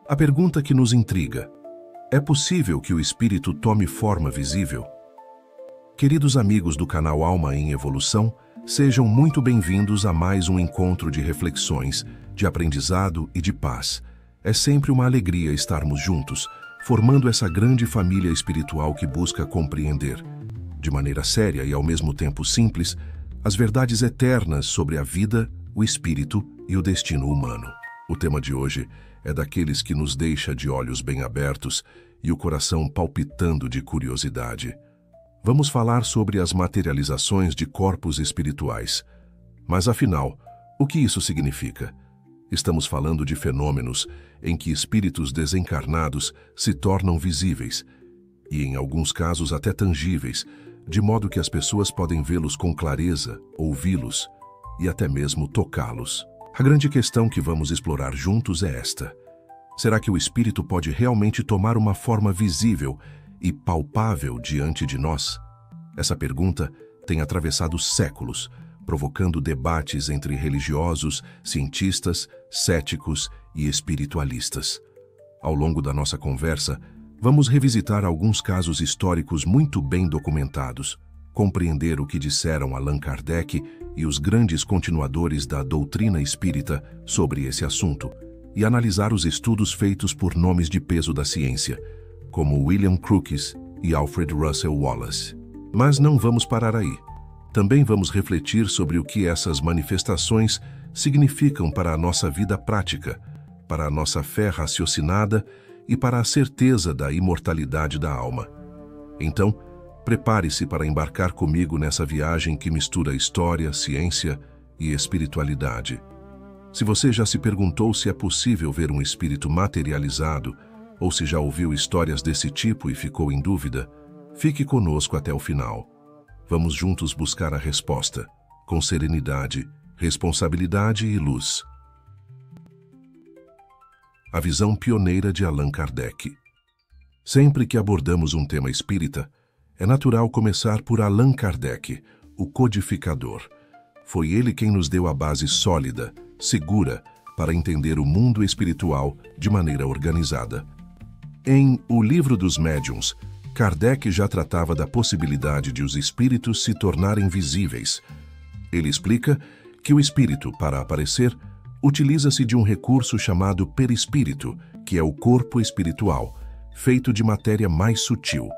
A pergunta que nos intriga: é possível que o espírito tome forma visível? Queridos amigos do canal Alma em Evolução, sejam muito bem-vindos a mais um encontro de reflexões, de aprendizado e de paz. É sempre uma alegria estarmos juntos, formando essa grande família espiritual que busca compreender, de maneira séria e ao mesmo tempo simples, as verdades eternas sobre a vida, o espírito e o destino humano. O tema de hoje é daqueles que nos deixa de olhos bem abertos e o coração palpitando de curiosidade. Vamos falar sobre as materializações de corpos espirituais. Mas afinal, o que isso significa? Estamos falando de fenômenos em que espíritos desencarnados se tornam visíveis e, em alguns casos, até tangíveis, de modo que as pessoas podem vê-los com clareza, ouvi-los e até mesmo tocá-los. A grande questão que vamos explorar juntos é esta: será que o espírito pode realmente tomar uma forma visível e palpável diante de nós? Essa pergunta tem atravessado séculos, provocando debates entre religiosos, cientistas, céticos e espiritualistas. Ao longo da nossa conversa, vamos revisitar alguns casos históricos muito bem documentados, compreender o que disseram Allan Kardec e os grandes continuadores da doutrina espírita sobre esse assunto, e analisar os estudos feitos por nomes de peso da ciência, como William Crookes e Alfred Russel Wallace. Mas não vamos parar aí. Também vamos refletir sobre o que essas manifestações significam para a nossa vida prática, para a nossa fé raciocinada e para a certeza da imortalidade da alma. Então, prepare-se para embarcar comigo nessa viagem que mistura história, ciência e espiritualidade. Se você já se perguntou se é possível ver um espírito materializado, ou se já ouviu histórias desse tipo e ficou em dúvida, fique conosco até o final. Vamos juntos buscar a resposta, com serenidade, responsabilidade e luz. A visão pioneira de Allan Kardec. Sempre que abordamos um tema espírita, é natural começar por Allan Kardec, o codificador. Foi ele quem nos deu a base sólida, segura, para entender o mundo espiritual de maneira organizada. Em O Livro dos Médiuns, Kardec já tratava da possibilidade de os espíritos se tornarem visíveis. Ele explica que o espírito, para aparecer, utiliza-se de um recurso chamado perispírito, que é o corpo espiritual, feito de matéria mais sutil.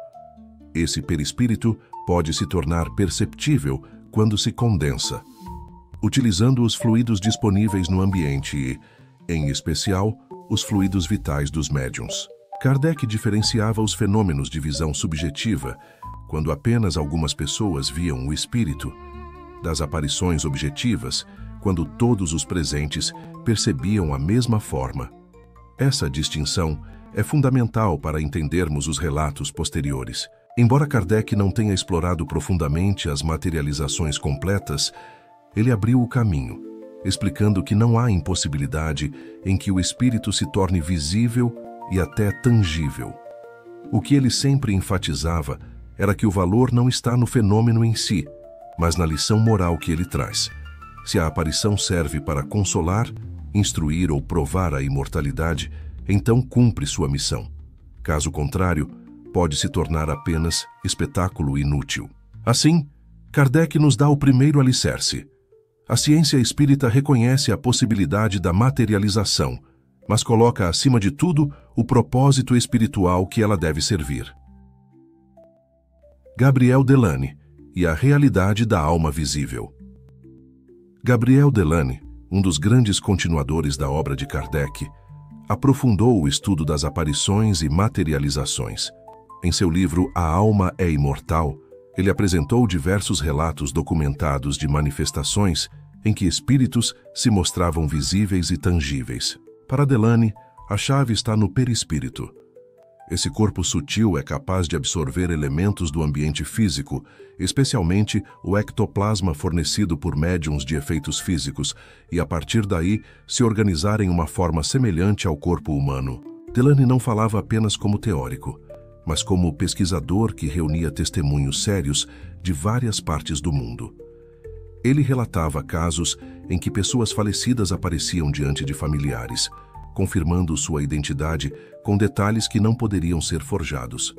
Esse perispírito pode se tornar perceptível quando se condensa, utilizando os fluidos disponíveis no ambiente e, em especial, os fluidos vitais dos médiuns. Kardec diferenciava os fenômenos de visão subjetiva, quando apenas algumas pessoas viam o espírito, das aparições objetivas, quando todos os presentes percebiam a mesma forma. Essa distinção é fundamental para entendermos os relatos posteriores. Embora Kardec não tenha explorado profundamente as materializações completas, ele abriu o caminho, explicando que não há impossibilidade em que o espírito se torne visível e até tangível. O que ele sempre enfatizava era que o valor não está no fenômeno em si, mas na lição moral que ele traz. Se a aparição serve para consolar, instruir ou provar a imortalidade, então cumpre sua missão. Caso contrário, pode se tornar apenas espetáculo inútil. Assim, Kardec nos dá o primeiro alicerce. A ciência espírita reconhece a possibilidade da materialização, mas coloca acima de tudo o propósito espiritual que ela deve servir. Gabriel Delany e a realidade da alma visível. Gabriel Delany, um dos grandes continuadores da obra de Kardec, aprofundou o estudo das aparições e materializações. Em seu livro A Alma é Imortal, ele apresentou diversos relatos documentados de manifestações em que espíritos se mostravam visíveis e tangíveis. Para Delany, a chave está no perispírito. Esse corpo sutil é capaz de absorver elementos do ambiente físico, especialmente o ectoplasma fornecido por médiuns de efeitos físicos, e a partir daí se organizar em uma forma semelhante ao corpo humano. Delany não falava apenas como teórico, mas como pesquisador que reunia testemunhos sérios de várias partes do mundo. Ele relatava casos em que pessoas falecidas apareciam diante de familiares, confirmando sua identidade com detalhes que não poderiam ser forjados.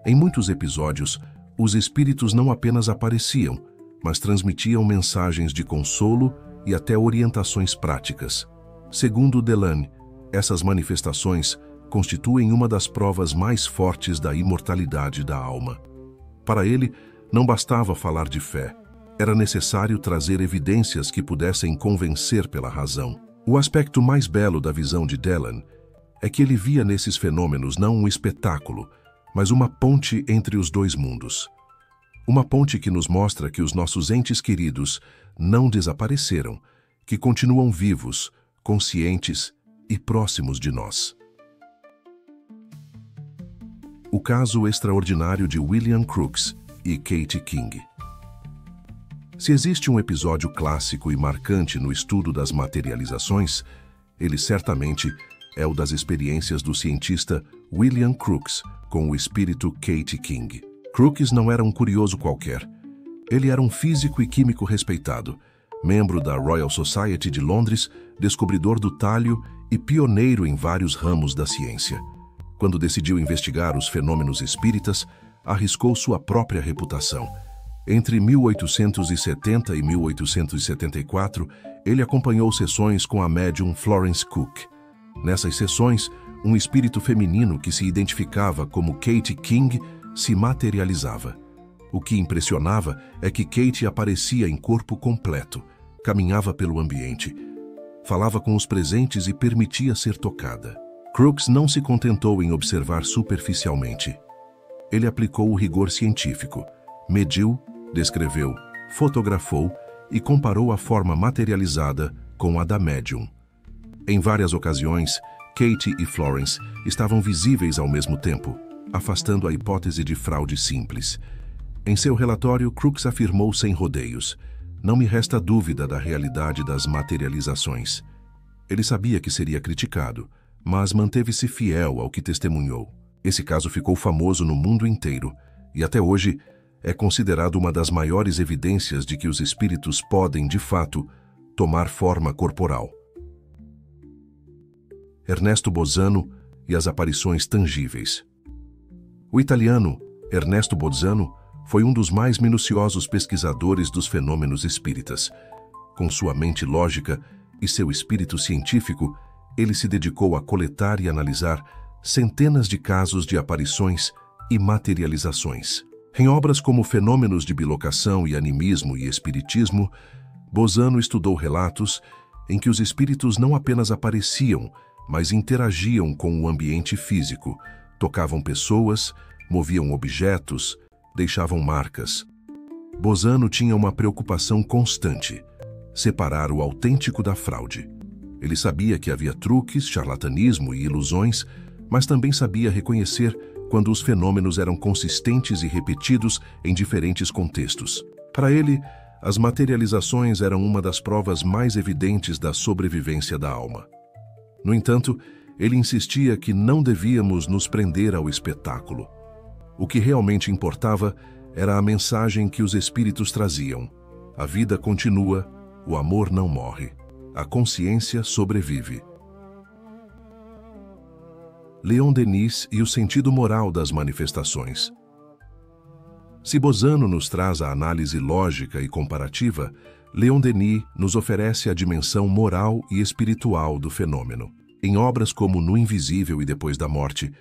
Em muitos episódios, os espíritos não apenas apareciam, mas transmitiam mensagens de consolo e até orientações práticas. Segundo Delane, essas manifestações constituem uma das provas mais fortes da imortalidade da alma. Para ele, não bastava falar de fé, era necessário trazer evidências que pudessem convencer pela razão. O aspecto mais belo da visão de Delane é que ele via nesses fenômenos não um espetáculo, mas uma ponte entre os dois mundos. Uma ponte que nos mostra que os nossos entes queridos não desapareceram, que continuam vivos, conscientes e próximos de nós. O caso extraordinário de William Crookes e Katie King. Se existe um episódio clássico e marcante no estudo das materializações, ele certamente é o das experiências do cientista William Crookes com o espírito Katie King. Crookes não era um curioso qualquer. Ele era um físico e químico respeitado, membro da Royal Society de Londres, descobridor do talho e pioneiro em vários ramos da ciência. Quando decidiu investigar os fenômenos espíritas, arriscou sua própria reputação. Entre 1870 e 1874, ele acompanhou sessões com a médium Florence Cook. Nessas sessões, um espírito feminino que se identificava como Katie King se materializava. O que impressionava é que Katie aparecia em corpo completo, caminhava pelo ambiente, falava com os presentes e permitia ser tocada. Crookes não se contentou em observar superficialmente. Ele aplicou o rigor científico, mediu, descreveu, fotografou e comparou a forma materializada com a da médium. Em várias ocasiões, Katie e Florence estavam visíveis ao mesmo tempo, afastando a hipótese de fraude simples. Em seu relatório, Crookes afirmou sem rodeios: "Não me resta dúvida da realidade das materializações." Ele sabia que seria criticado, mas manteve-se fiel ao que testemunhou. Esse caso ficou famoso no mundo inteiro e até hoje é considerado uma das maiores evidências de que os espíritos podem, de fato, tomar forma corporal. Ernesto Bolzano e as aparições tangíveis. O italiano Ernesto Bolzano foi um dos mais minuciosos pesquisadores dos fenômenos espíritas. Com sua mente lógica e seu espírito científico, ele se dedicou a coletar e analisar centenas de casos de aparições e materializações. Em obras como Fenômenos de Bilocação e Animismo e Espiritismo, Bolzano estudou relatos em que os espíritos não apenas apareciam, mas interagiam com o ambiente físico, tocavam pessoas, moviam objetos, deixavam marcas. Bolzano tinha uma preocupação constante: separar o autêntico da fraude. Ele sabia que havia truques, charlatanismo e ilusões, mas também sabia reconhecer quando os fenômenos eram consistentes e repetidos em diferentes contextos. Para ele, as materializações eram uma das provas mais evidentes da sobrevivência da alma. No entanto, ele insistia que não devíamos nos prender ao espetáculo. O que realmente importava era a mensagem que os espíritos traziam: a vida continua, o amor não morre, a consciência sobrevive. Leon Denis e o sentido moral das manifestações. Se Bolzano nos traz a análise lógica e comparativa, Leon Denis nos oferece a dimensão moral e espiritual do fenômeno. Em obras como No Invisível e Depois da Morte,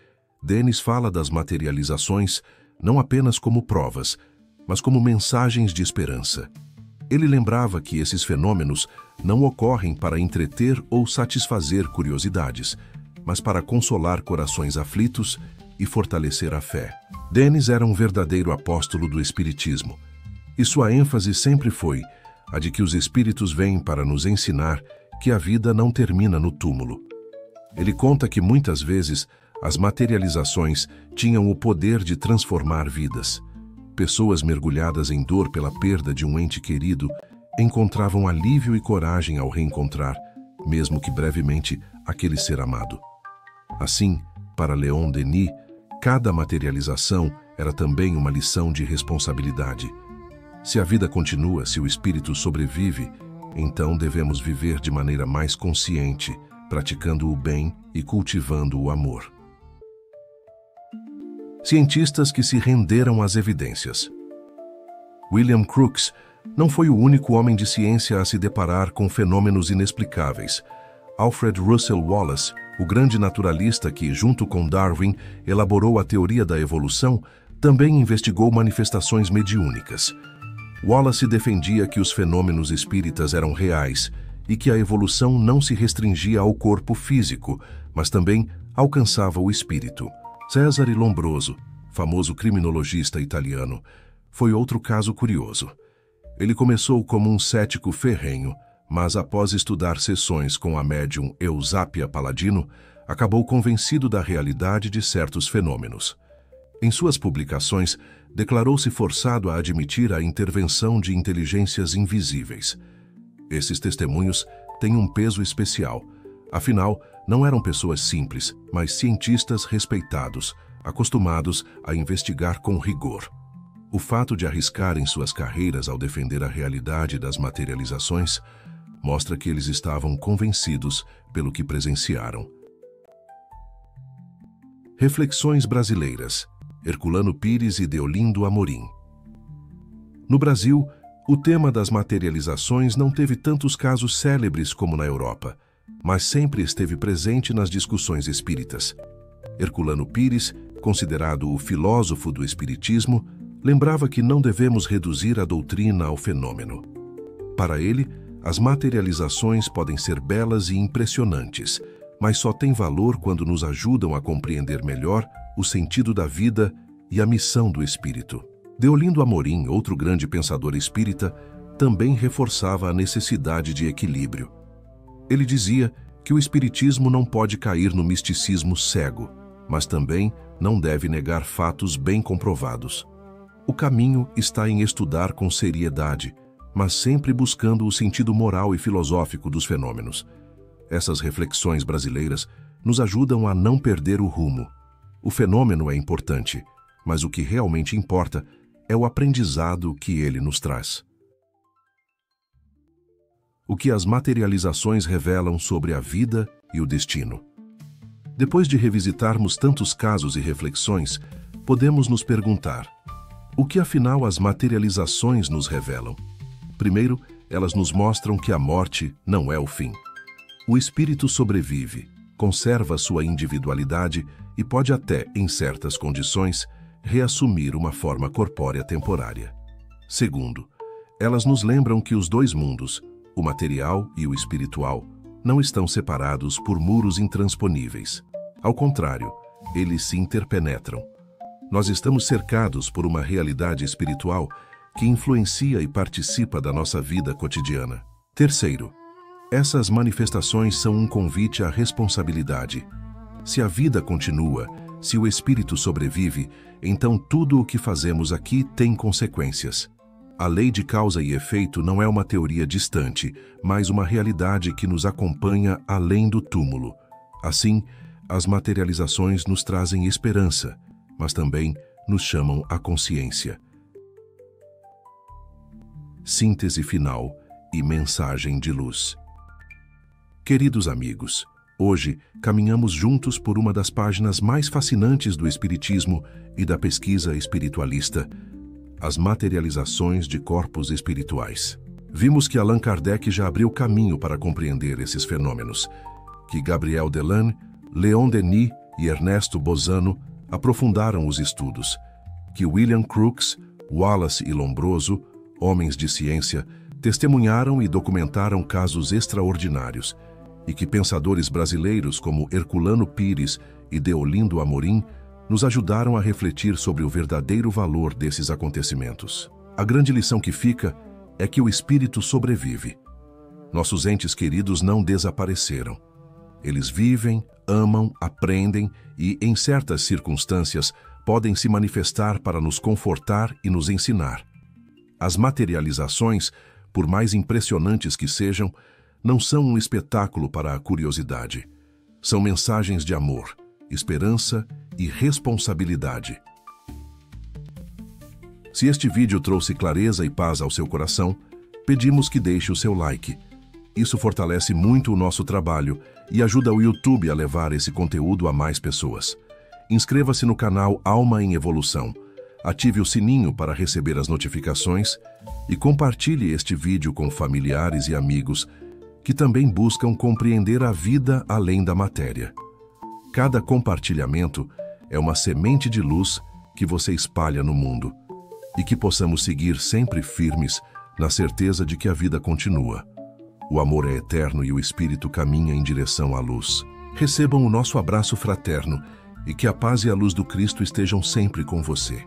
Denis fala das materializações não apenas como provas, mas como mensagens de esperança. Ele lembrava que esses fenômenos não ocorrem para entreter ou satisfazer curiosidades, mas para consolar corações aflitos e fortalecer a fé. Denis era um verdadeiro apóstolo do Espiritismo, e sua ênfase sempre foi a de que os espíritos vêm para nos ensinar que a vida não termina no túmulo. Ele conta que muitas vezes as materializações tinham o poder de transformar vidas. Pessoas mergulhadas em dor pela perda de um ente querido encontravam alívio e coragem ao reencontrar, mesmo que brevemente, aquele ser amado. Assim, para Leon Denis, cada materialização era também uma lição de responsabilidade. Se a vida continua, se o espírito sobrevive, então devemos viver de maneira mais consciente, praticando o bem e cultivando o amor. Cientistas que se renderam às evidências. William Crookes não foi o único homem de ciência a se deparar com fenômenos inexplicáveis. Alfred Russel Wallace, o grande naturalista que, junto com Darwin, elaborou a teoria da evolução, também investigou manifestações mediúnicas. Wallace defendia que os fenômenos espíritas eram reais e que a evolução não se restringia ao corpo físico, mas também alcançava o espírito. Cesare Lombroso, famoso criminologista italiano, foi outro caso curioso. Ele começou como um cético ferrenho, mas após estudar sessões com a médium Eusápia Paladino, acabou convencido da realidade de certos fenômenos. Em suas publicações, declarou-se forçado a admitir a intervenção de inteligências invisíveis. Esses testemunhos têm um peso especial. Afinal, não eram pessoas simples, mas cientistas respeitados, acostumados a investigar com rigor. O fato de arriscarem suas carreiras ao defender a realidade das materializações mostra que eles estavam convencidos pelo que presenciaram. Reflexões brasileiras. Herculano Pires e Deolindo Amorim. No Brasil, o tema das materializações não teve tantos casos célebres como na Europa, mas sempre esteve presente nas discussões espíritas. Herculano Pires, considerado o filósofo do espiritismo, lembrava que não devemos reduzir a doutrina ao fenômeno. Para ele, as materializações podem ser belas e impressionantes, mas só têm valor quando nos ajudam a compreender melhor o sentido da vida e a missão do espírito. Deolindo Amorim, outro grande pensador espírita, também reforçava a necessidade de equilíbrio. Ele dizia que o espiritismo não pode cair no misticismo cego, mas também não deve negar fatos bem comprovados. O caminho está em estudar com seriedade, mas sempre buscando o sentido moral e filosófico dos fenômenos. Essas reflexões brasileiras nos ajudam a não perder o rumo. O fenômeno é importante, mas o que realmente importa é o aprendizado que ele nos traz. O que as materializações revelam sobre a vida e o destino. Depois de revisitarmos tantos casos e reflexões, podemos nos perguntar: o que afinal as materializações nos revelam? Primeiro, elas nos mostram que a morte não é o fim. O espírito sobrevive, conserva sua individualidade e pode até, em certas condições, reassumir uma forma corpórea temporária. Segundo, elas nos lembram que os dois mundos, o material e o espiritual, não estão separados por muros intransponíveis. Ao contrário, eles se interpenetram. Nós estamos cercados por uma realidade espiritual que influencia e participa da nossa vida cotidiana. Terceiro, essas manifestações são um convite à responsabilidade. Se a vida continua, se o espírito sobrevive, então tudo o que fazemos aqui tem consequências. A lei de causa e efeito não é uma teoria distante, mas uma realidade que nos acompanha além do túmulo. Assim, as materializações nos trazem esperança, mas também nos chamam à consciência. Síntese final e mensagem de luz. Queridos amigos, hoje caminhamos juntos por uma das páginas mais fascinantes do espiritismo e da pesquisa espiritualista, as materializações de corpos espirituais. Vimos que Allan Kardec já abriu caminho para compreender esses fenômenos, que Gabriel Delanne, Leon Denis e Ernesto Bozano aprofundaram os estudos, que William Crookes, Wallace e Lombroso, homens de ciência, testemunharam e documentaram casos extraordinários, e que pensadores brasileiros como Herculano Pires e Deolindo Amorim nos ajudaram a refletir sobre o verdadeiro valor desses acontecimentos. A grande lição que fica é que o espírito sobrevive. Nossos entes queridos não desapareceram. Eles vivem, amam, aprendem e, em certas circunstâncias, podem se manifestar para nos confortar e nos ensinar. As materializações, por mais impressionantes que sejam, não são um espetáculo para a curiosidade. São mensagens de amor, esperança e responsabilidade. Se este vídeo trouxe clareza e paz ao seu coração, pedimos que deixe o seu like. Isso fortalece muito o nosso trabalho e ajuda o YouTube a levar esse conteúdo a mais pessoas. Inscreva-se no canal Alma em Evolução, ative o sininho para receber as notificações e compartilhe este vídeo com familiares e amigos que também buscam compreender a vida além da matéria. Cada compartilhamento é uma semente de luz que você espalha no mundo e que possamos seguir sempre firmes na certeza de que a vida continua. O amor é eterno e o espírito caminha em direção à luz. Recebam o nosso abraço fraterno e que a paz e a luz do Cristo estejam sempre com você.